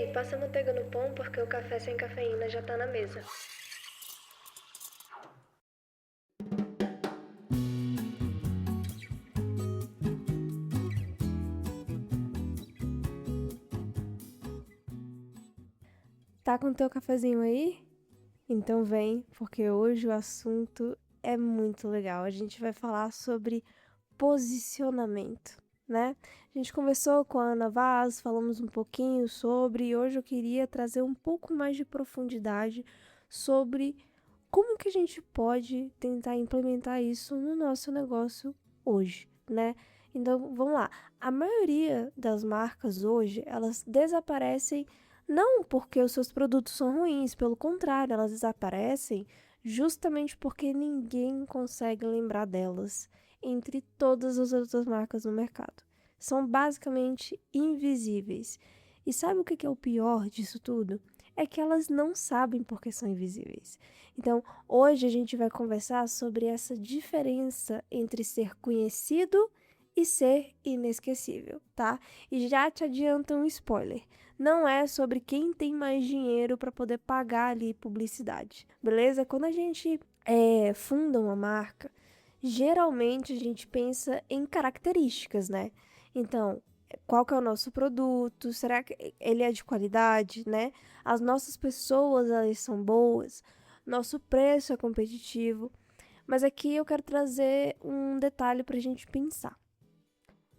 passa manteiga no pão porque o café sem cafeína já tá na mesa. Tá com o teu cafezinho aí? Então vem, porque hoje o assunto é muito legal. A gente vai falar sobre posicionamento, né? A gente conversou com a Ana Vaz, falamos um pouquinho sobre, e hoje eu queria trazer um pouco mais de profundidade sobre como que a gente pode tentar implementar isso no nosso negócio hoje, né? Então, vamos lá. A maioria das marcas hoje, elas desaparecem não porque os seus produtos são ruins, pelo contrário, elas desaparecem justamente porque ninguém consegue lembrar delas entre todas as outras marcas no mercado. São basicamente invisíveis. E sabe o que é o pior disso tudo? É que elas não sabem porque são invisíveis. Então, hoje a gente vai conversar sobre essa diferença entre ser conhecido e ser inesquecível, tá? E já te adianta um spoiler. Não é sobre quem tem mais dinheiro para poder pagar ali publicidade, beleza? Quando a gente funda uma marca, geralmente a gente pensa em características, né? Então, qual que é o nosso produto? Será que ele é de qualidade, né? As nossas pessoas, elas são boas? Nosso preço é competitivo? Mas aqui eu quero trazer um detalhe para a gente pensar.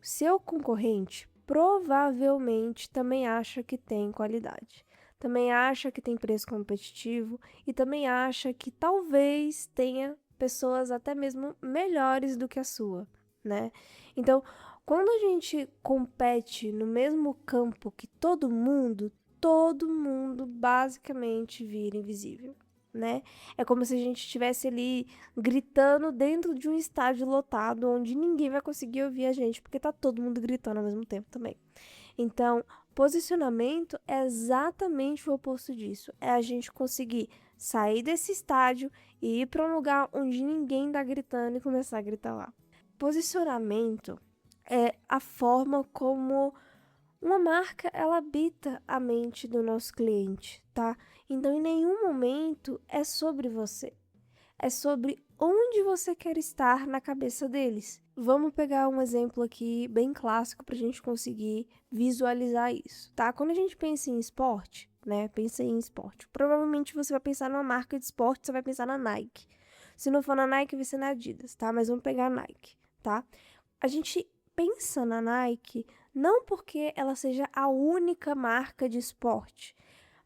Seu concorrente provavelmente também acha que tem qualidade, também acha que tem preço competitivo e também acha que talvez tenha pessoas até mesmo melhores do que a sua, né? Então, quando a gente compete no mesmo campo que todo mundo basicamente vira invisível, né? É como se a gente estivesse ali gritando dentro de um estádio lotado onde ninguém vai conseguir ouvir a gente, porque tá todo mundo gritando ao mesmo tempo também. Então, posicionamento é exatamente o oposto disso. É a gente conseguir sair desse estádio e ir para um lugar onde ninguém tá gritando e começar a gritar lá. Posicionamento é a forma como uma marca, ela habita a mente do nosso cliente, tá? Então, em nenhum momento é sobre você. É sobre onde você quer estar na cabeça deles. Vamos pegar um exemplo aqui bem clássico para a gente conseguir visualizar isso, tá? Quando a gente pensa em esporte, né? Pensa em esporte. Provavelmente você vai pensar numa marca de esporte, você vai pensar na Nike. Se não for na Nike, vai ser na Adidas, tá? Mas vamos pegar a Nike, tá? A gente pensa na Nike não porque ela seja a única marca de esporte,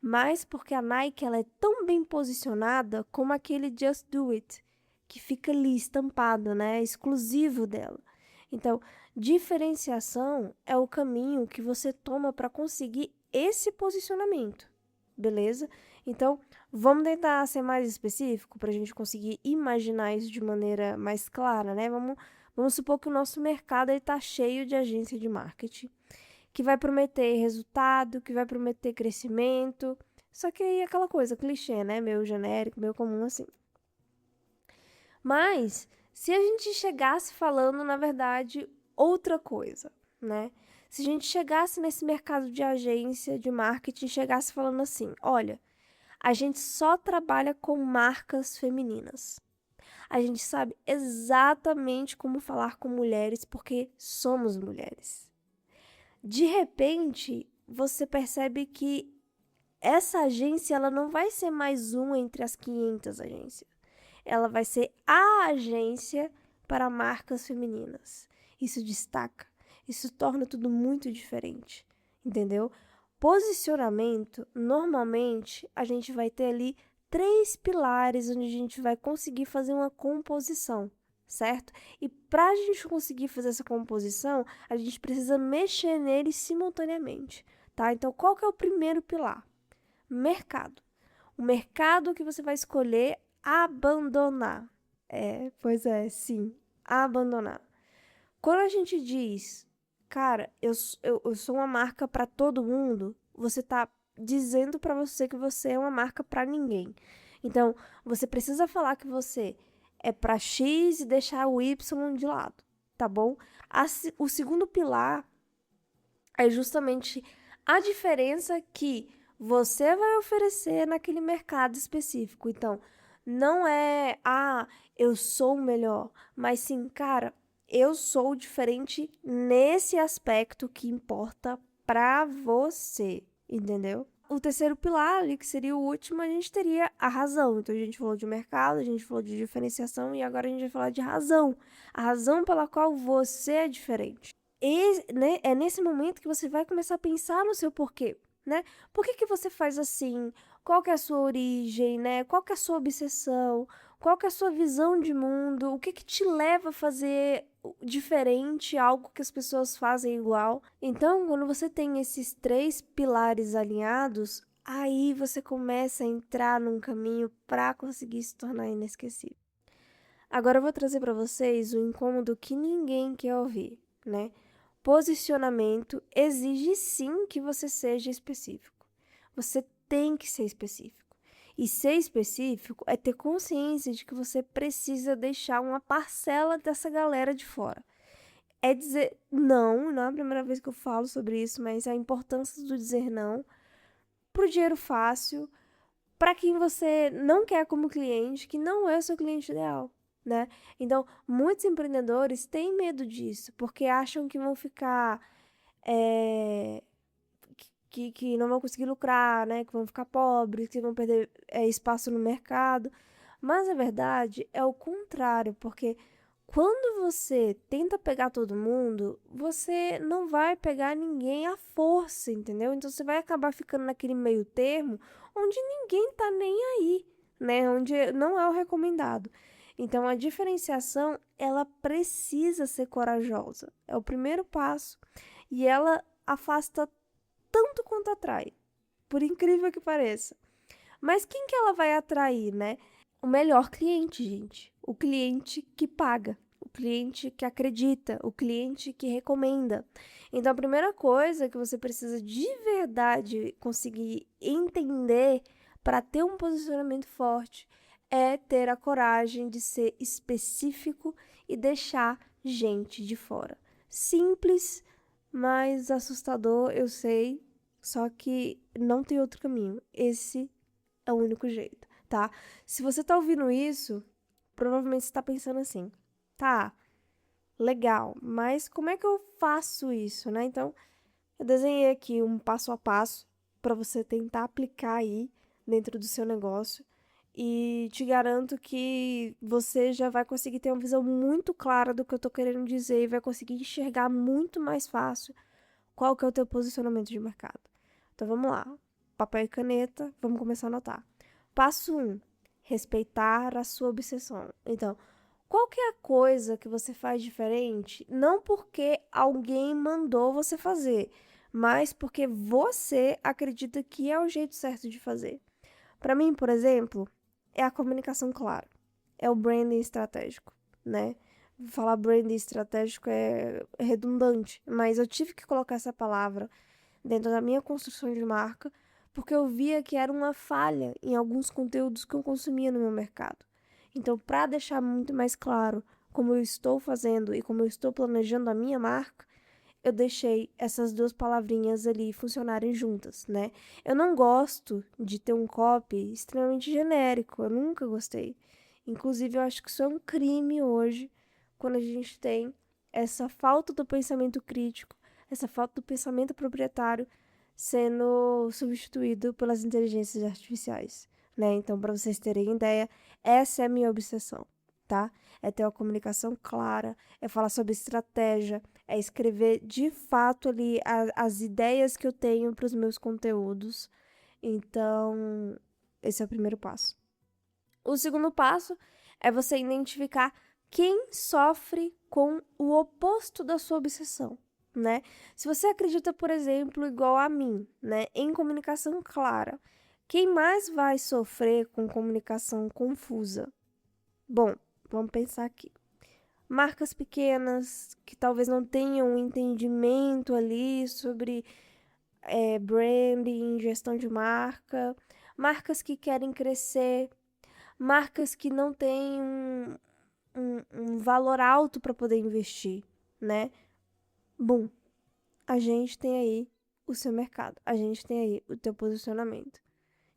mas porque a Nike ela é tão bem posicionada como aquele Just Do It, que fica ali estampado, né? Exclusivo dela. Então, diferenciação é o caminho que você toma para conseguir esse posicionamento, beleza? Então, vamos tentar ser mais específico para a gente conseguir imaginar isso de maneira mais clara, né? Vamos supor que o nosso mercado está cheio de agência de marketing, que vai prometer resultado, que vai prometer crescimento. Só que aí é aquela coisa, clichê, né? Meio genérico, meio comum assim. Mas, se a gente chegasse falando, na verdade, outra coisa, né? Se a gente chegasse nesse mercado de agência de marketing, chegasse falando assim, olha, a gente só trabalha com marcas femininas. A gente sabe exatamente como falar com mulheres porque somos mulheres. De repente, você percebe que essa agência ela não vai ser mais uma entre as 500 agências. Ela vai ser a agência para marcas femininas. Isso destaca, isso torna tudo muito diferente, entendeu? Posicionamento, normalmente, a gente vai ter ali 3 pilares onde a gente vai conseguir fazer uma composição, certo? E para a gente conseguir fazer essa composição, a gente precisa mexer neles simultaneamente, tá? Então, qual que é o primeiro pilar? Mercado. O mercado que você vai escolher abandonar. Pois é, sim, abandonar. Quando a gente diz, cara, eu sou uma marca para todo mundo, você tá dizendo para você que você é uma marca para ninguém. Então, você precisa falar que você é para X e deixar o Y de lado, tá bom? O segundo pilar é justamente A diferença que você vai oferecer naquele mercado específico. Então, não é, eu sou o melhor, mas sim, cara, eu sou diferente nesse aspecto que importa pra você, entendeu? O terceiro pilar, ali, que seria o último, a gente teria a razão. Então, a gente falou de mercado, a gente falou de diferenciação e agora a gente vai falar de razão. A razão pela qual você é diferente. E, né, é nesse momento que você vai começar a pensar no seu porquê, né? Por que que você faz assim? Qual que é a sua origem, né? Qual que é a sua obsessão? Qual que é a sua visão de mundo? O que que te leva a fazer diferente, algo que as pessoas fazem igual? Então, quando você tem esses três pilares alinhados, aí você começa a entrar num caminho para conseguir se tornar inesquecível. Agora eu vou trazer para vocês o incômodo que ninguém quer ouvir, né? Posicionamento exige sim que você seja específico. Você tem que ser específico. E ser específico é ter consciência de que você precisa deixar uma parcela dessa galera de fora. É dizer não é a primeira vez que eu falo sobre isso, mas a importância do dizer não pro dinheiro fácil, para quem você não quer como cliente, que não é o seu cliente ideal, né? Então, muitos empreendedores têm medo disso, porque acham que vão ficar que não vão conseguir lucrar, né? Que vão ficar pobres, que vão perder espaço no mercado. Mas a verdade é o contrário, porque quando você tenta pegar todo mundo, você não vai pegar ninguém à força, entendeu? Então você vai acabar ficando naquele meio termo onde ninguém tá nem aí, né? Onde não é o recomendado. Então a diferenciação, ela precisa ser corajosa. É o primeiro passo e ela afasta tanto quanto atrai, por incrível que pareça. Mas quem que ela vai atrair, né? O melhor cliente, gente. O cliente que paga, o cliente que acredita, o cliente que recomenda. Então, a primeira coisa que você precisa de verdade conseguir entender para ter um posicionamento forte é ter a coragem de ser específico e deixar gente de fora. Simples, mas assustador, eu sei, só que não tem outro caminho. Esse é o único jeito, tá? Se você tá ouvindo isso, provavelmente você tá pensando assim, tá, legal, mas como é que eu faço isso, né? Então, eu desenhei aqui um passo a passo para você tentar aplicar aí dentro do seu negócio e te garanto que você já vai conseguir ter uma visão muito clara do que eu tô querendo dizer e vai conseguir enxergar muito mais fácil qual que é o teu posicionamento de mercado. Então vamos lá. Papel e caneta, vamos começar a anotar. Passo 1. Respeitar a sua obsessão. Então, qual que é a coisa que você faz diferente? Não porque alguém mandou você fazer, mas porque você acredita que é o jeito certo de fazer. Para mim, por exemplo, é a comunicação clara. É o branding estratégico, né? Falar branding estratégico é redundante, mas eu tive que colocar essa palavra dentro da minha construção de marca, porque eu via que era uma falha em alguns conteúdos que eu consumia no meu mercado. Então, para deixar muito mais claro como eu estou fazendo e como eu estou planejando a minha marca, eu deixei essas duas palavrinhas ali funcionarem juntas, né? Eu não gosto de ter um copy extremamente genérico, eu nunca gostei. Inclusive, eu acho que isso é um crime hoje, quando a gente tem essa falta do pensamento crítico, essa falta do pensamento proprietário sendo substituído pelas inteligências artificiais, né? Então, para vocês terem ideia, essa é a minha obsessão, tá? É ter uma comunicação clara, é falar sobre estratégia, é escrever de fato ali as ideias que eu tenho para os meus conteúdos. Então, esse é o primeiro passo. O segundo passo é você identificar quem sofre com o oposto da sua obsessão, né? Se você acredita, por exemplo, igual a mim, né, em comunicação clara, quem mais vai sofrer com comunicação confusa? Bom, vamos pensar aqui. Marcas pequenas que talvez não tenham um entendimento ali sobre branding, gestão de marca, marcas que querem crescer, marcas que não têm um valor alto para poder investir, né? Bom, a gente tem aí o seu mercado. A gente tem aí o teu posicionamento,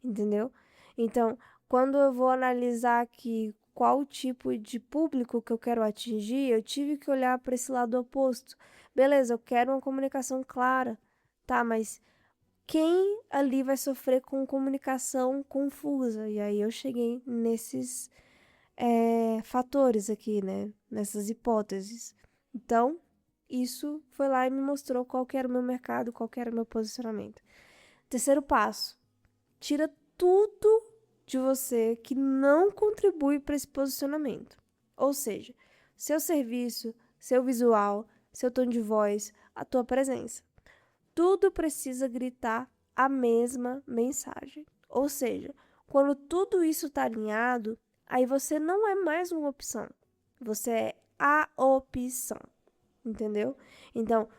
entendeu? Então, quando eu vou analisar aqui qual tipo de público que eu quero atingir, eu tive que olhar para esse lado oposto. Beleza, eu quero uma comunicação clara, tá? Mas quem ali vai sofrer com comunicação confusa? E aí eu cheguei nesses fatores aqui, né? Nessas hipóteses. Então, isso foi lá e me mostrou qual que era o meu mercado, qual que era o meu posicionamento. Terceiro passo, tira tudo de você que não contribui para esse posicionamento. Ou seja, seu serviço, seu visual, seu tom de voz, a tua presença. Tudo precisa gritar a mesma mensagem. Ou seja, quando tudo isso está alinhado, aí você não é mais uma opção. Você é a opção. Entendeu? Então,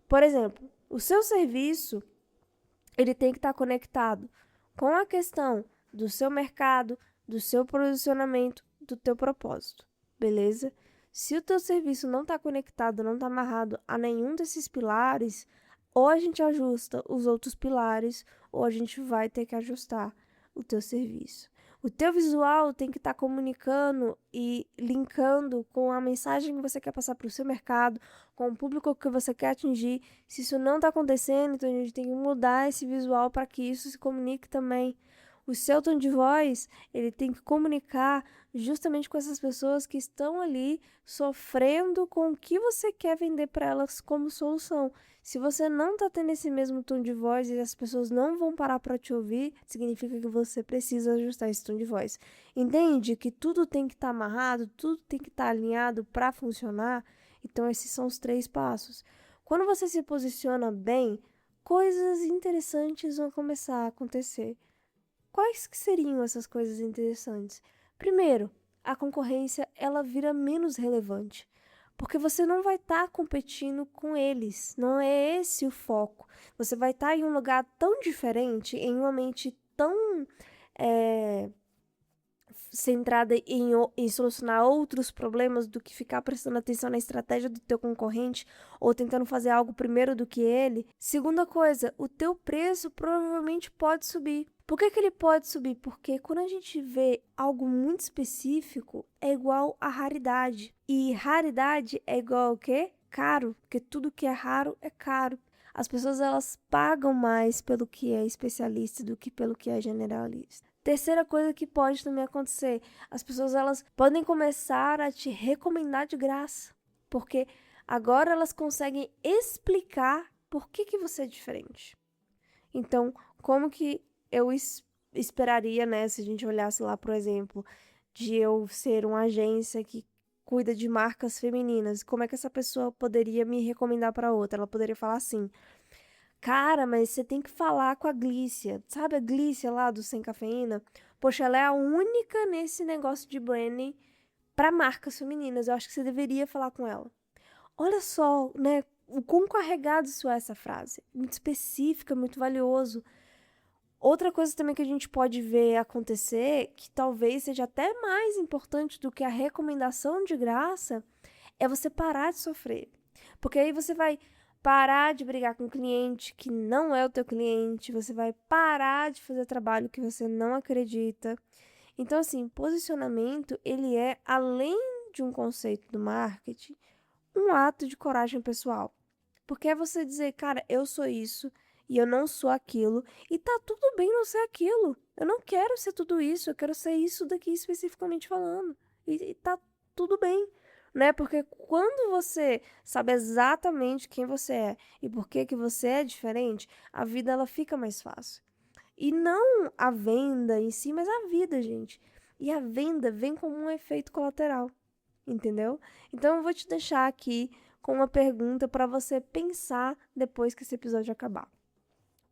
por exemplo, o seu serviço, ele tem que estar conectado com a questão do seu mercado, do seu posicionamento, do teu propósito, beleza? Se o teu serviço não está conectado, não está amarrado a nenhum desses pilares, ou a gente ajusta os outros pilares, ou a gente vai ter que ajustar o teu serviço. O teu visual tem que estar comunicando e linkando com a mensagem que você quer passar para o seu mercado, com o público que você quer atingir. Se isso não está acontecendo, então a gente tem que mudar esse visual para que isso se comunique também. O seu tom de voz, ele tem que comunicar justamente com essas pessoas que estão ali sofrendo com o que você quer vender para elas como solução. Se você não está tendo esse mesmo tom de voz e as pessoas não vão parar para te ouvir, significa que você precisa ajustar esse tom de voz. Entende que tudo tem que estar amarrado, tudo tem que estar alinhado para funcionar? Então, esses são os 3 passos. Quando você se posiciona bem, coisas interessantes vão começar a acontecer. Quais que seriam essas coisas interessantes? Primeiro, a concorrência ela vira menos relevante, porque você não vai estar competindo com eles, não é esse o foco. Você vai estar em um lugar tão diferente, em uma mente tão centrada em solucionar outros problemas do que ficar prestando atenção na estratégia do teu concorrente ou tentando fazer algo primeiro do que ele. Segunda coisa, o teu preço provavelmente pode subir. Por que ele pode subir? Porque quando a gente vê algo muito específico, é igual a raridade. E raridade é igual ao quê? Caro. Porque tudo que é raro é caro. As pessoas elas pagam mais pelo que é especialista do que pelo que é generalista. Terceira coisa que pode também acontecer, as pessoas elas podem começar a te recomendar de graça, porque agora elas conseguem explicar por que você é diferente. Então, como que eu esperaria, né, se a gente olhasse lá, por exemplo, de eu ser uma agência que cuida de marcas femininas, como é que essa pessoa poderia me recomendar para outra? Ela poderia falar assim: cara, mas você tem que falar com a Glícia. Sabe a Glícia lá do Sem Cafeína? Poxa, ela é a única nesse negócio de branding para marcas femininas. Eu acho que você deveria falar com ela. Olha só, né? O quão carregado isso é essa frase. Muito específica, muito valioso. Outra coisa também que a gente pode ver acontecer, que talvez seja até mais importante do que a recomendação de graça, é você parar de sofrer. Porque aí você vai parar de brigar com o cliente que não é o teu cliente, você vai parar de fazer trabalho que você não acredita. Então, assim, posicionamento, ele é, além de um conceito do marketing, um ato de coragem pessoal. Porque é você dizer, cara, eu sou isso e eu não sou aquilo, e tá tudo bem não ser aquilo. Eu não quero ser tudo isso, eu quero ser isso daqui especificamente falando. E tá tudo bem, né? Porque quando você sabe exatamente quem você é e por que você é diferente, a vida ela fica mais fácil. E não a venda em si, mas a vida, gente. E a venda vem como um efeito colateral, entendeu? Então eu vou te deixar aqui com uma pergunta para você pensar depois que esse episódio acabar.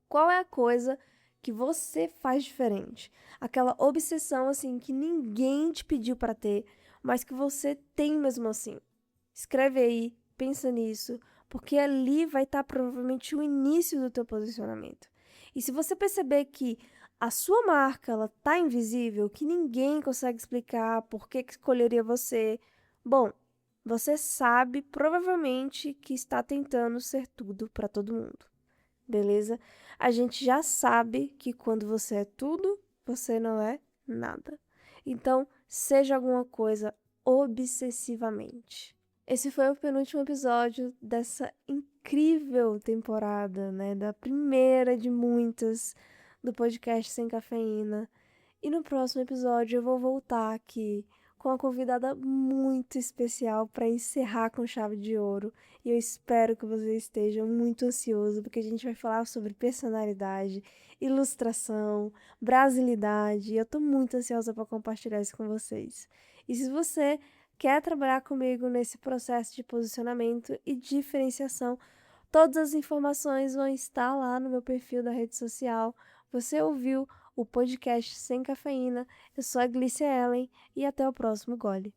Qual é a coisa que você faz diferente? Aquela obsessão assim que ninguém te pediu para ter, mas que você tem mesmo assim. Escreve aí, pensa nisso, porque ali vai estar provavelmente o início do teu posicionamento. E se você perceber que a sua marca ela tá invisível, que ninguém consegue explicar por que escolheria você, bom, você sabe provavelmente que está tentando ser tudo para todo mundo. beleza? A gente já sabe que quando você é tudo, você não é nada. Então, seja alguma coisa obsessivamente. Esse foi o penúltimo episódio dessa incrível temporada, né? Da primeira de muitas do podcast Sem Cafeína. E no próximo episódio eu vou voltar aqui com uma convidada muito especial para encerrar com chave de ouro. E eu espero que você esteja muito ansioso, porque a gente vai falar sobre personalidade, ilustração, brasilidade. E eu tô muito ansiosa para compartilhar isso com vocês. E se você quer trabalhar comigo nesse processo de posicionamento e diferenciação, todas as informações vão estar lá no meu perfil da rede social. Você ouviu o podcast Sem Cafeína. Eu sou a Glícia Ellen e até o próximo gole.